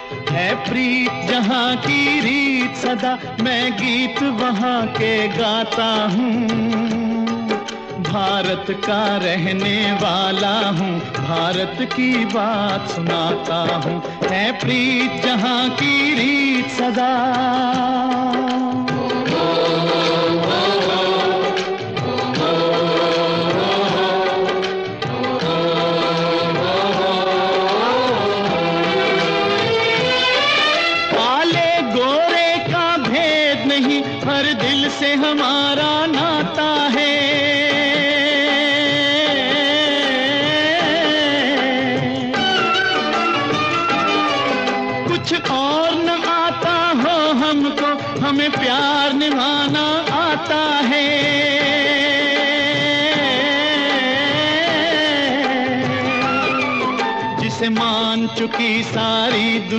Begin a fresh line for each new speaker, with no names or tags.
है प्रीत जहाँ की रीत सदा, मैं गीत वहाँ के गाता हूँ। भारत का रहने वाला हूँ, भारत की बात सुनाता हूँ। है प्रीत जहाँ की रीत सदा। हर दिल से हमारा नाता है। कुछ और न आता हो हमको, हमें प्यार निभाना आता है। जिसे मान चुकी सारी दुनिया